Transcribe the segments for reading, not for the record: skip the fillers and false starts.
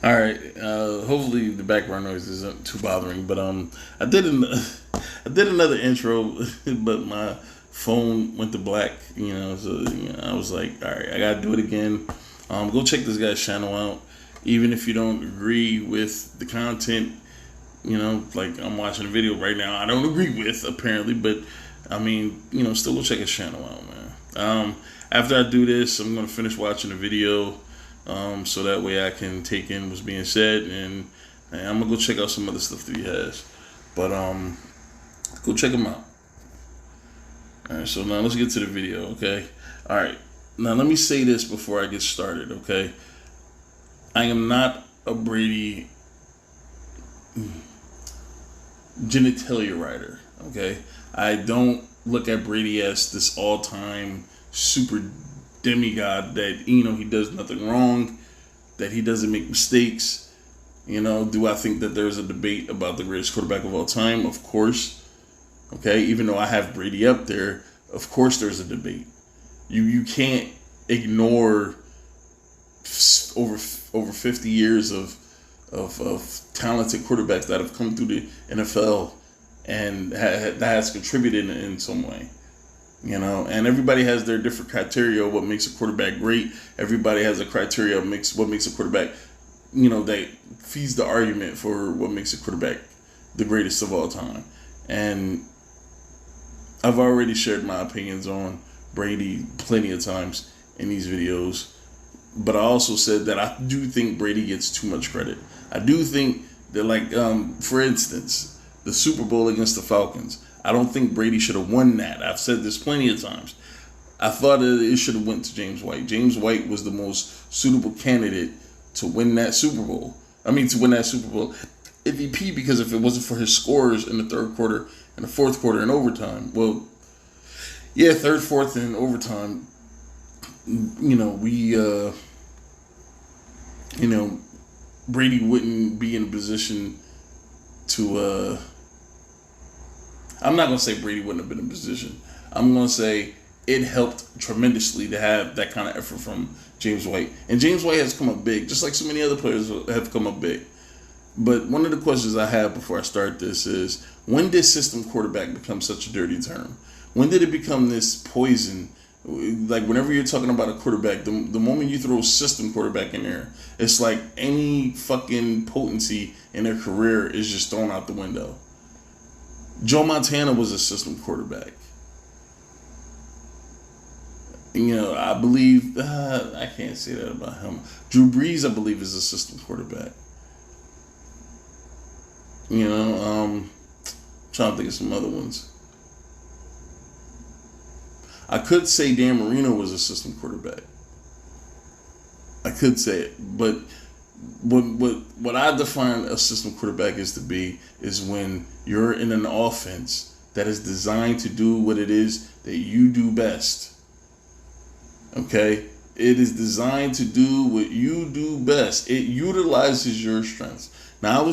All right. Hopefully the background noise isn't too bothering. But I did I did another intro, but my phone went to black. I was like, all right, I gotta do it again. Go check this guy's channel out. Even if you don't agree with the content, like I'm watching a video right now, I don't agree with apparently, but I mean, still go check his channel out, man. After I do this, I'm gonna finish watching the video, so that way I can take in what's being said, and I'm gonna go check out some other stuff that he has. But go check him out. All right, so now let's get to the video, okay? All right, now let me say this before I get started, okay? I am not a Brady genitalia writer, okay? I don't look at Brady as this all-time super demigod that he does nothing wrong, that he doesn't make mistakes. Do I think that there's a debate about the greatest quarterback of all time? Of course. Okay, even though I have Brady up there, of course there's a debate. You can't ignore over 50 years of talented quarterbacks that have come through the NFL and that has contributed in some way. And everybody has their different criteria of what makes a quarterback great. Everybody has a criteria of what makes a quarterback, that feeds the argument for what makes a quarterback the greatest of all time. And I've already shared my opinions on Brady plenty of times in these videos, but I also said that I do think Brady gets too much credit. I do think that, like, for instance, the Super Bowl against the Falcons, I don't think Brady should have won that. I've said this plenty of times. I thought it should have went to James White. James White was the most suitable candidate to win that Super Bowl. To win that Super Bowl MVP, because if it wasn't for his scores in the third quarter and the fourth quarter and overtime, well, yeah, third, fourth, and overtime, Brady wouldn't be in a position to. I'm not gonna say Brady wouldn't have been in a position. I'm gonna say it helped tremendously to have that kind of effort from James White. And James White has come up big, just like so many other players have come up big. But one of the questions I have before I start this is, when did system quarterback become such a dirty term? When did it become this poison? Like, whenever you're talking about a quarterback, the moment you throw system quarterback in there, it's like any fucking potency in their career is just thrown out the window. Joe Montana was a system quarterback. I believe, I can't say that about him. Drew Brees, I believe, is a system quarterback. Trying to think of some other ones. I could say Dan Marino was a system quarterback. I could say it, but what I define a system quarterback is to be is when you're in an offense that is designed to do what it is that you do best. Okay? It is designed to do what you do best. It utilizes your strengths. Now,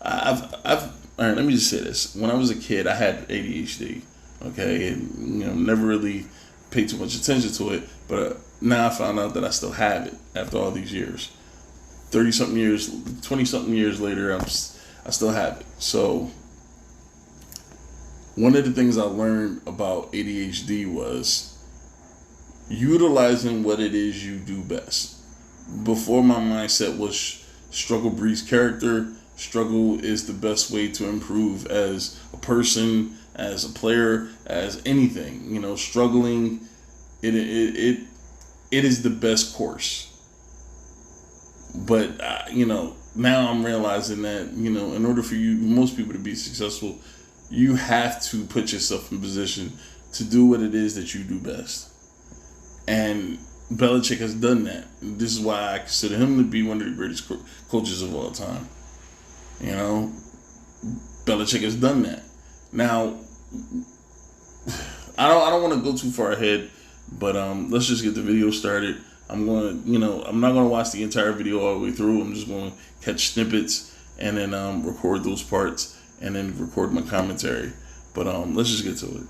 I've all right, let me just say this. When I was a kid, I had ADHD. Okay? And, never really paid too much attention to it. But now I found out that I still have it after all these years. 30 something years, 20 something years later, I still have it. So, one of the things I learned about ADHD was utilizing what it is you do best. Before, my mindset was struggle breeds character. Struggle is the best way to improve as a person, as a player, as anything. Struggling, it is the best course. But now I'm realizing that in order for most people to be successful, you have to put yourself in position to do what it is that you do best. And Belichick has done that. This is why I consider him to be one of the greatest coaches of all time. Belichick has done that. Now, I don't want to go too far ahead, but let's just get the video started. I'm not gonna watch the entire video all the way through. I'm just gonna catch snippets and then record those parts and then record my commentary. But let's just get to it.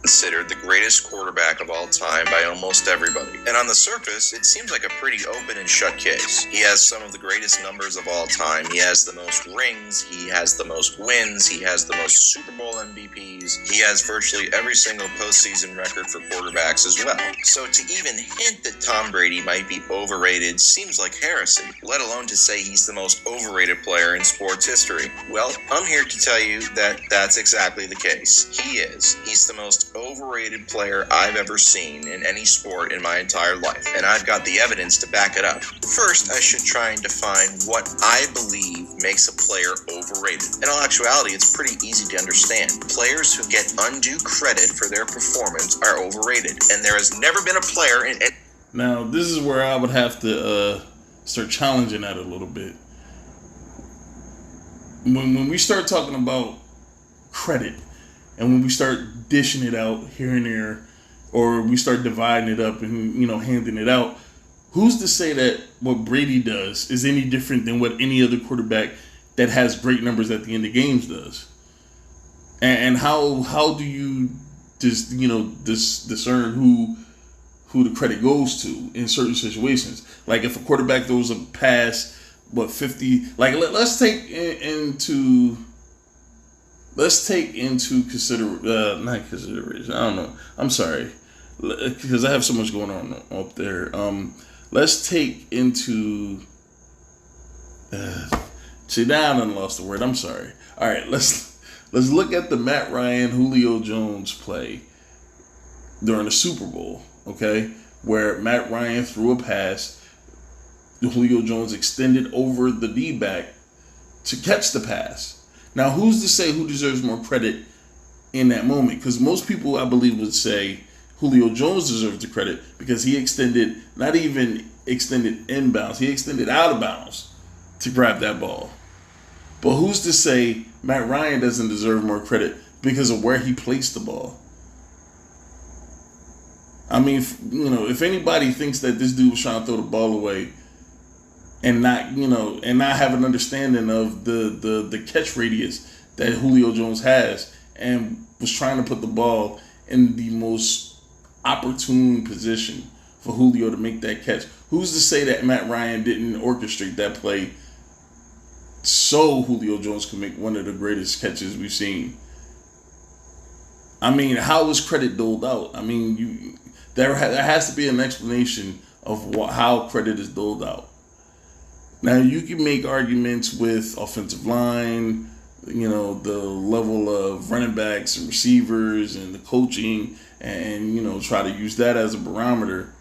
considered the greatest quarterback of all time by almost everybody. And on the surface, it seems like a pretty open and shut case. He has some of the greatest numbers of all time. He has the most rings. He has the most wins. He has the most Super Bowl MVPs. He has virtually every single postseason record for quarterbacks as well. So to even hint that Tom Brady might be overrated seems like heresy, let alone to say he's the most overrated player in sports history. Well, I'm here to tell you that that's exactly the case. He is. He's the most overrated player I've ever seen in any sport in my entire life, and I've got the evidence to back it up. First, I should try and define what I believe makes a player overrated. In all actuality, it's pretty easy to understand. Players who get undue credit for their performance are overrated, and there has never been a player in it. Now, this is where I would have to start challenging that a little bit. When we start talking about credit, and when we start dishing it out here and there, or we start dividing it up and, handing it out, who's to say that what Brady does is any different than what any other quarterback that has great numbers at the end of games does? And how do you just, discern who the credit goes to in certain situations? Like if a quarterback throws a pass, 50, like let's take into not consideration. I don't know. I'm sorry, because I have so much going on up there. Let's take into. See, now I done lost the word. I'm sorry. All right, let's look at the Matt Ryan, Julio Jones play during the Super Bowl. Okay, where Matt Ryan threw a pass, Julio Jones extended over the D-back to catch the pass. Now, who's to say who deserves more credit in that moment? Because most people, I believe, would say Julio Jones deserves the credit because he extended, not even extended inbounds, he extended out of bounds to grab that ball. But who's to say Matt Ryan doesn't deserve more credit because of where he placed the ball? I mean, if anybody thinks that this dude was trying to throw the ball away and not have an understanding of the catch radius that Julio Jones has and was trying to put the ball in the most opportune position for Julio to make that catch, who's to say that Matt Ryan didn't orchestrate that play so Julio Jones could make one of the greatest catches we've seen? I mean, how is credit doled out? I mean, there has to be an explanation of how credit is doled out. Now, you can make arguments with offensive line, the level of running backs and receivers and the coaching, and, try to use that as a barometer.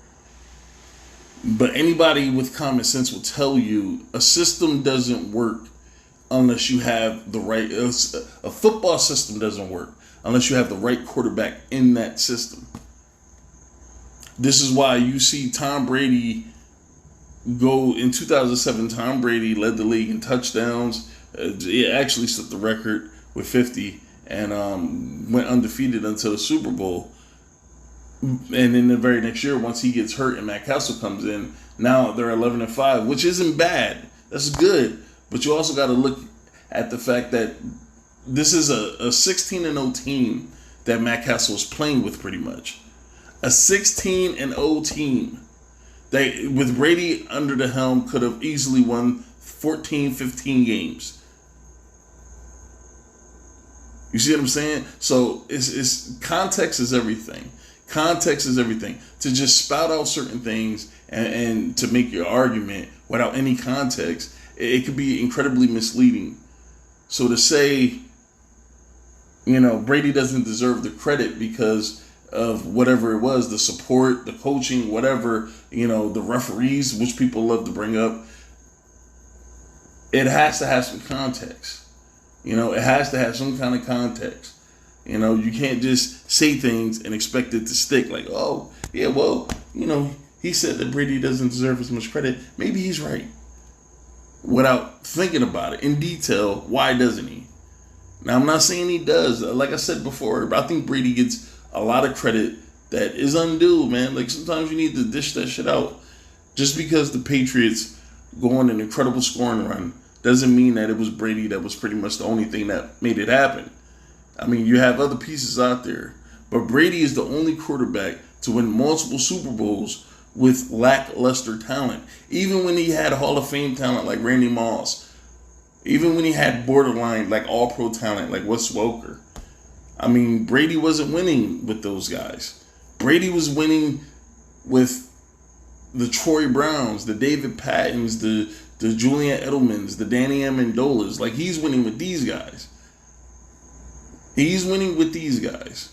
But anybody with common sense will tell you a system doesn't work unless you have the right, a football system doesn't work unless you have the right quarterback in that system. This is why you see Tom Brady go in 2007. Tom Brady led the league in touchdowns. It actually set the record with 50 and went undefeated until the Super Bowl. And then the very next year, once he gets hurt and Matt Castle comes in, now they're 11-5, which isn't bad. That's good. But you also got to look at the fact that this is a 16-0 team that Matt Castle is playing with, pretty much. A 16-0 team. They, with Brady under the helm, could have easily won 14, 15 games. You see what I'm saying? So it's context is everything. Context is everything. To just spout out certain things and to make your argument without any context, it could be incredibly misleading. So to say, Brady doesn't deserve the credit because of whatever it was, the support, the coaching, whatever, the referees, which people love to bring up, it has to have some context. It has to have some kind of context. You can't just say things and expect it to stick. Like, oh, yeah, well, he said that Brady doesn't deserve as much credit. Maybe he's right. Without thinking about it in detail, why doesn't he? Now, I'm not saying he does. Like I said before, I think Brady gets a lot of credit that is undue, man. Like, sometimes you need to dish that shit out. Just because the Patriots go on an incredible scoring run doesn't mean that it was Brady that was pretty much the only thing that made it happen. I mean, you have other pieces out there, But Brady is the only quarterback to win multiple Super Bowls with lackluster talent. Even when he had Hall of Fame talent like Randy Moss. Even when he had borderline, like all-pro talent like Wes Welker. I mean, Brady wasn't winning with those guys. Brady was winning with the Troy Browns, the David Pattons, the Julian Edelmans, the Danny Amendolas. Like, he's winning with these guys. He's winning with these guys.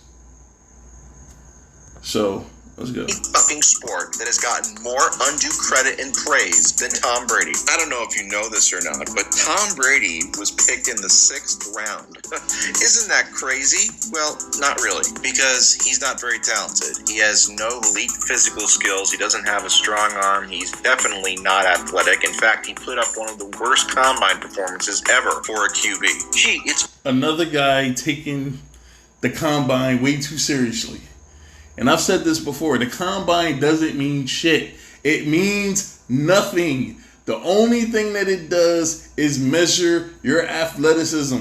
So, let's go. Fucking sport that has gotten more undue credit and praise than Tom Brady. I don't know if you know this or not, but Tom Brady was picked in the 6th round. Isn't that crazy? Well, not really, because he's not very talented. He has no elite physical skills. He doesn't have a strong arm. He's definitely not athletic. In fact, he put up one of the worst combine performances ever for a QB. Gee, it's another guy taking the combine way too seriously. And I've said this before, the combine doesn't mean shit. It means nothing. The only thing that it does is measure your athleticism.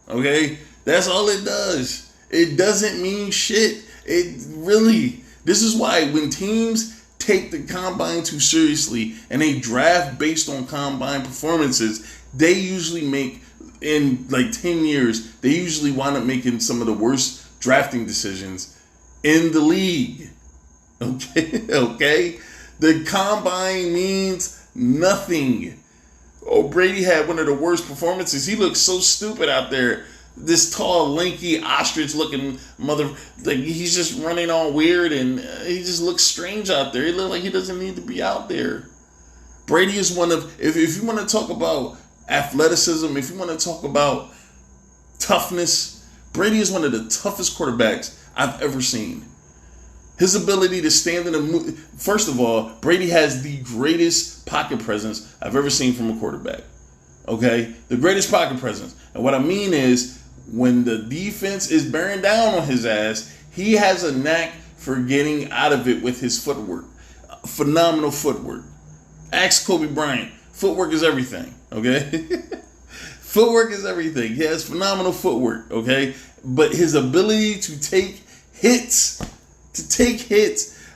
Okay? That's all it does. It doesn't mean shit. This is why when teams take the combine too seriously and they draft based on combine performances, they usually make, in like 10 years, they usually wind up making some of the worst drafting decisions in the league. Okay? The combine means nothing. Oh, Brady had one of the worst performances. He looked so stupid out there. This tall, lanky, ostrich-looking like he's just running all weird, and he just looks strange out there. He looks like he doesn't need to be out there. Brady is one of, if you want to talk about athleticism, if you want to talk about toughness, Brady is one of the toughest quarterbacks I've ever seen. His ability to stand in a first of all, Brady has the greatest pocket presence I've ever seen from a quarterback. Okay? The greatest pocket presence. And what I mean is, when the defense is bearing down on his ass, he has a knack for getting out of it with his footwork. Phenomenal footwork. Ask Kobe Bryant. Footwork is everything. Okay? Footwork is everything. He has phenomenal footwork. Okay? But his ability to take hits.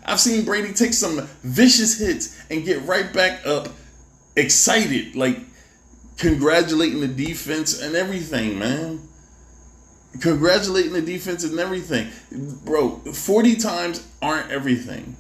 I've seen Brady take some vicious hits and get right back up excited, like congratulating the defense and everything, man. Congratulating the defense and everything. Bro, 40 times aren't everything.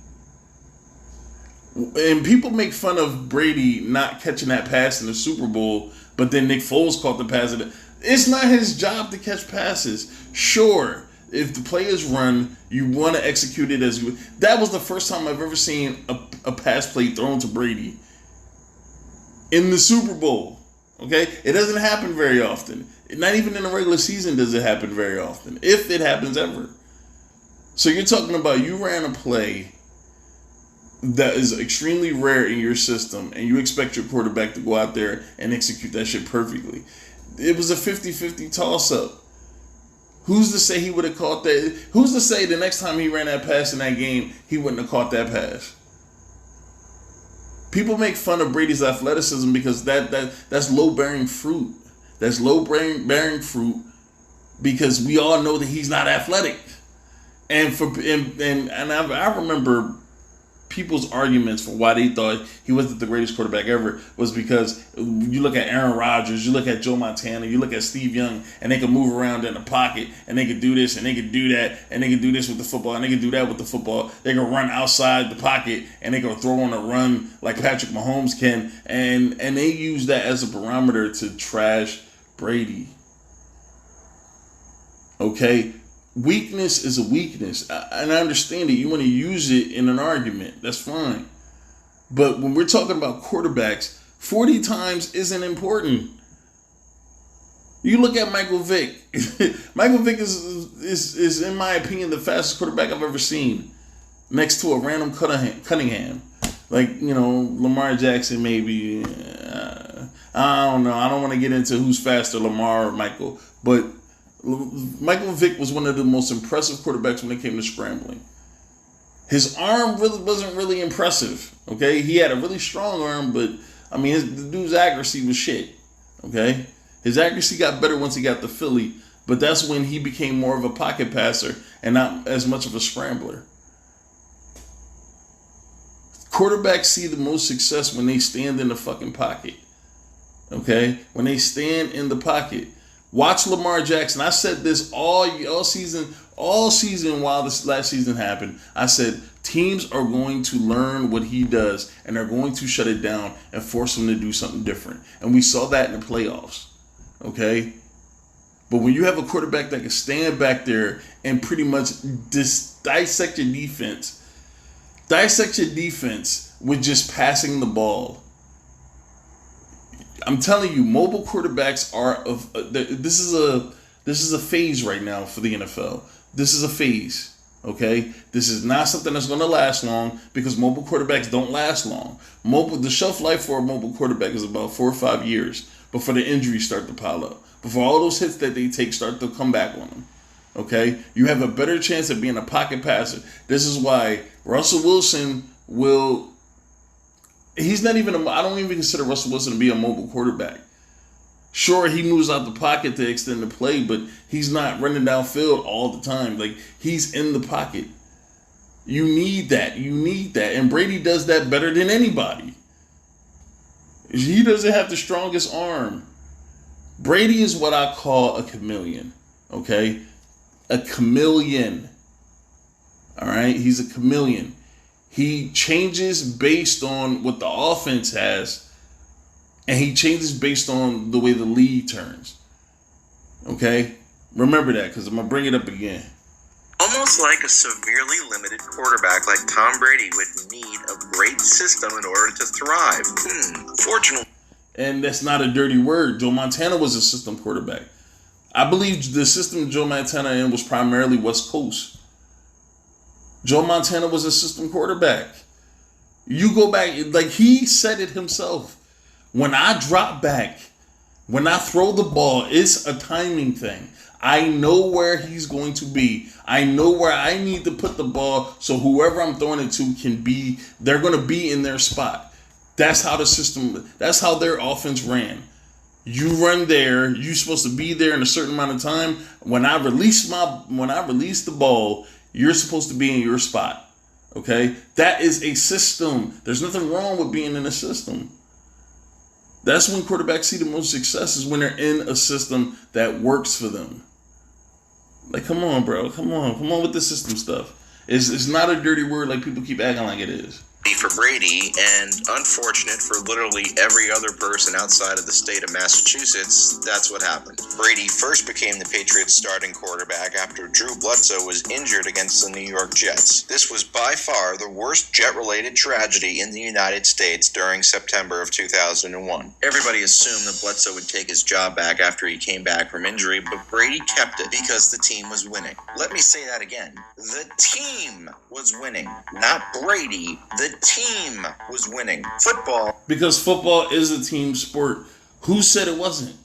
And people make fun of Brady not catching that pass in the Super Bowl, but then Nick Foles caught the pass. It's not his job to catch passes. Sure, if the players run, you want to execute it as you. That was the first time I've ever seen a pass play thrown to Brady in the Super Bowl. Okay? It doesn't happen very often. Not even in the regular season does it happen very often, if it happens ever. So you're talking about you ran a play that is extremely rare in your system, and you expect your quarterback to go out there and execute that shit perfectly. It was a 50-50 toss-up. Who's to say he would have caught that? Who's to say the next time he ran that pass in that game, he wouldn't have caught that pass? People make fun of Brady's athleticism because that's low-bearing fruit. That's low-bearing fruit because we all know that he's not athletic. And I remember people's arguments for why they thought he wasn't the greatest quarterback ever was because you look at Aaron Rodgers, you look at Joe Montana, you look at Steve Young, and they could move around in the pocket, and they could do this, and they could do that, and they could do this with the football, and they could do that with the football. They could run outside the pocket, and they could throw on a run like Patrick Mahomes can, and they use that as a barometer to trash Brady. Okay? Weakness is a weakness, and I understand it. You want to use it in an argument. That's fine. But when we're talking about quarterbacks, 40 times isn't important. You look at Michael Vick. Michael Vick is, in my opinion, the fastest quarterback I've ever seen, next to a random Cunningham. Like, Lamar Jackson maybe. I don't know. I don't want to get into who's faster, Lamar or Michael. But Michael Vick was one of the most impressive quarterbacks when it came to scrambling. His arm really wasn't really impressive. Okay, he had a really strong arm, but the dude's accuracy was shit. Okay, his accuracy got better once he got to Philly, But that's when he became more of a pocket passer and not as much of a scrambler. Quarterbacks see the most success when they stand in the fucking pocket. Okay? When they stand in the pocket. Watch Lamar Jackson. I said this all season while this last season happened. I said teams are going to learn what he does and they're going to shut it down and force him to do something different. And we saw that in the playoffs. Okay? But when you have a quarterback that can stand back there and pretty much dissect your defense with just passing the ball, I'm telling you, mobile quarterbacks are this is a phase right now for the NFL. This is a phase, okay? This is not something that's going to last long because mobile quarterbacks don't last long. The shelf life for a mobile quarterback is about 4 or 5 years before the injuries start to pile up. Before all those hits that they take start to come back on them. Okay? You have a better chance of being a pocket passer. This is why Russell Wilson he's not even I don't even consider Russell Wilson to be a mobile quarterback. Sure, he moves out the pocket to extend the play, but he's not running downfield all the time. Like, he's in the pocket. You need that. And Brady does that better than anybody. He doesn't have the strongest arm. Brady is what I call a chameleon, okay? A chameleon, all right? He's a chameleon. He changes based on what the offense has, and he changes based on the way the league turns, okay? Remember that, because I'm going to bring it up again. Almost like a severely limited quarterback like Tom Brady would need a great system in order to thrive. Fortunately. And that's not a dirty word. Joe Montana was a system quarterback. I believe the system Joe Montana in was primarily West Coast. Joe Montana was a system quarterback. You go back, like he said it himself. When I drop back, when I throw the ball, it's a timing thing. I know where he's going to be. I know where I need to put the ball so whoever I'm throwing it to they're going to be in their spot. That's how that's how their offense ran. You run there, you're supposed to be there in a certain amount of time. When I release the ball, you're supposed to be in your spot. Okay? That is a system. There's nothing wrong with being in a system. That's when quarterbacks see the most success, is when they're in a system that works for them. Like, come on, bro. Come on with the system stuff. It's not a dirty word like people keep acting like it is. For Brady, and unfortunate for literally every other person outside of the state of Massachusetts, that's what happened. Brady first became the Patriots' starting quarterback after Drew Bledsoe was injured against the New York Jets. This was by far the worst Jet-related tragedy in the United States during September of 2001. Everybody assumed that Bledsoe would take his job back after he came back from injury, but Brady kept it because the team was winning. Let me say that again. The team was winning, not Brady. The team was winning. Because football is a team sport. Who said it wasn't?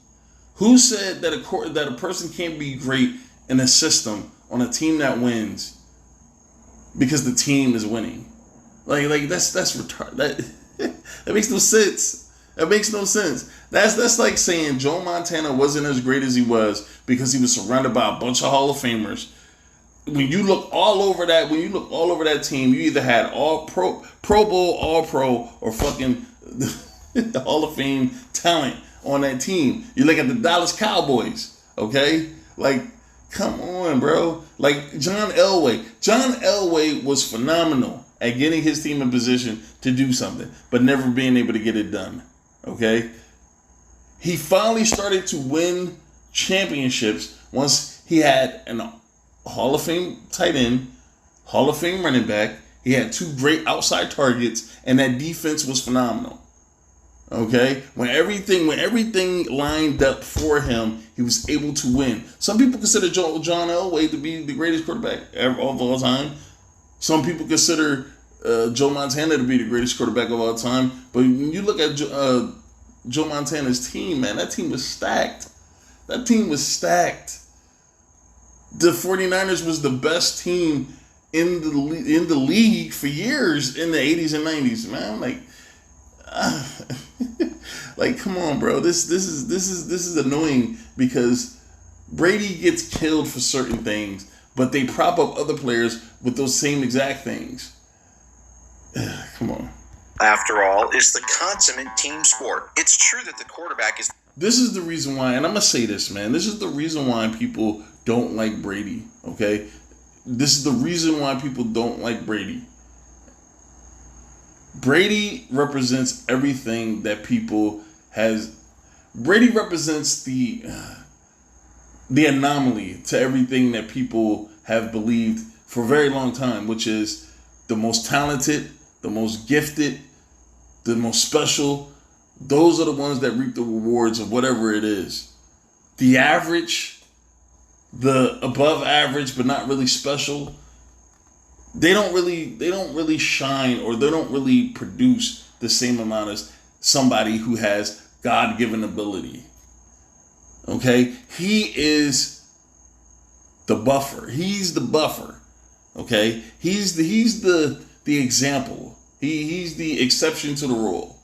Who said that a person can't be great in a system on a team that wins because the team is winning? Like that's retarded. That makes no sense. That makes no sense. That's like saying Joe Montana wasn't as great as he was because he was surrounded by a bunch of Hall of Famers. When you look all over that team, you either had all Pro Bowl, All Pro, or fucking Hall of Fame talent on that team. You look at the Dallas Cowboys, okay? Like, come on, bro. Like John Elway. John Elway was phenomenal at getting his team in position to do something, but never being able to get it done, okay? He finally started to win championships once he had an Hall of Fame tight end, Hall of Fame running back. He had two great outside targets, and that defense was phenomenal. Okay? When everything lined up for him, he was able to win. Some people consider John Elway to be the greatest quarterback of all time. Some people consider Joe Montana to be the greatest quarterback of all time. But when you look at Joe Montana's team, man, that team was stacked. The 49ers was the best team in the league for years in the 80s and 90s, man. Like come on, bro. This is annoying because Brady gets killed for certain things, but they prop up other players with those same exact things. Come on. After all, is the consummate team sport. It's true that the quarterback is... This is the reason why, and I'm going to say this, man. This is the reason why people don't like Brady, okay? This is the reason why people don't like Brady. Brady represents everything that people has... Brady represents the anomaly to everything that people have believed for a very long time, which is the most talented, the most gifted, the most special. Those are the ones that reap the rewards of whatever it is. The average, the above average but not really special, they don't really shine, or they don't really produce the same amount as somebody who has God-given ability. Okay? He is the buffer. He's the buffer. Okay? He's the example. He's the exception to the rule.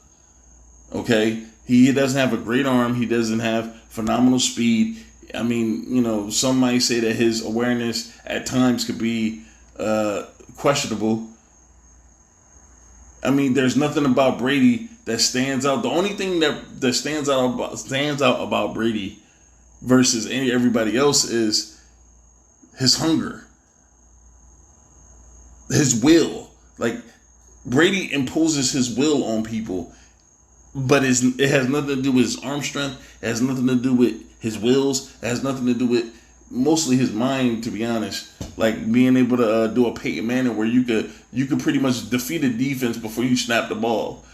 Okay? He doesn't have a great arm. He doesn't have phenomenal speed. I mean, some might say that his awareness at times could be questionable. I mean, there's nothing about Brady that stands out. The only thing that stands out about Brady versus everybody else is his hunger, his will. Like, Brady imposes his will on people, but it has nothing to do with his arm strength. It has nothing to do with his wills. It has nothing to do with mostly his mind, to be honest. Like being able to do a Peyton Manning where you could pretty much defeat a defense before you snap the ball.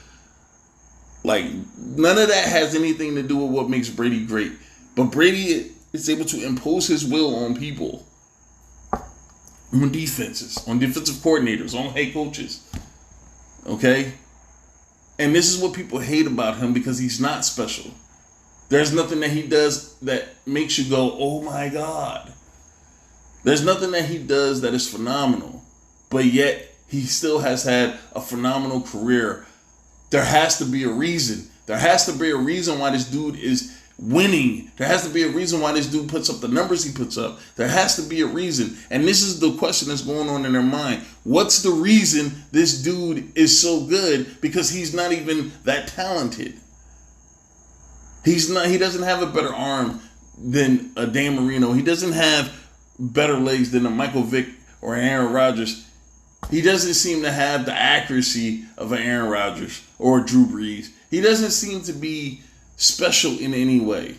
Like, none of that has anything to do with what makes Brady great. But Brady is able to impose his will on people, on defenses, on defensive coordinators, on head coaches. Okay? And this is what people hate about him, because he's not special. There's nothing that he does that makes you go, oh my God. There's nothing that he does that is phenomenal. But yet, he still has had a phenomenal career. There has to be a reason. There has to be a reason why this dude is winning. There has to be a reason why this dude puts up the numbers he puts up. There has to be a reason. And this is the question that's going on in their mind. What's the reason this dude is so good? Because he's not even that talented. He doesn't have a better arm than a Dan Marino. He doesn't have better legs than a Michael Vick or an Aaron Rodgers. He doesn't seem to have the accuracy of an Aaron Rodgers or a Drew Brees. He doesn't seem to be special in any way.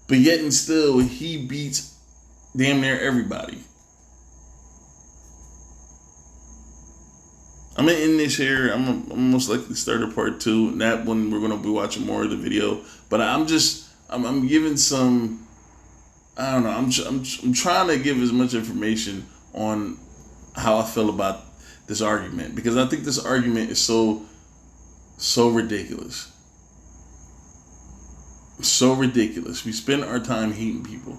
But yet and still, he beats damn near everybody. I'm going to end this here. I'm most likely to start a part 2. And that one, we're going to be watching more of the video. But I'm giving some, I don't know, I'm trying to give as much information on how I feel about this argument, because I think this argument is so ridiculous. So ridiculous. We spend our time hating people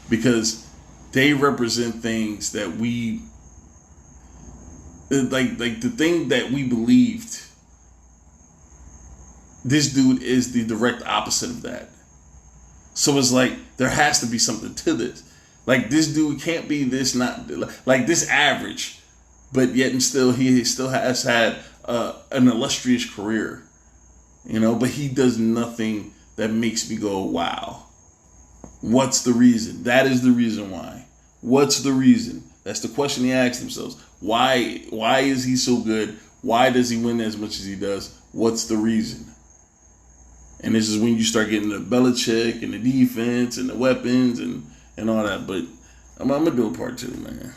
because they represent things that we like the thing that we believed. This dude is the direct opposite of that. So it's like there has to be something to this. Like, this dude can't be this, not like this average, but yet and still he still has had an illustrious career, but he does nothing that makes me go, wow. What's the reason? That is the reason why. What's the reason? That's the question they ask themselves. Why is he so good? Why does he win as much as he does? What's the reason? And this is when you start getting the Belichick and the defense and the weapons and all that. But I'm going to do a part 2, man.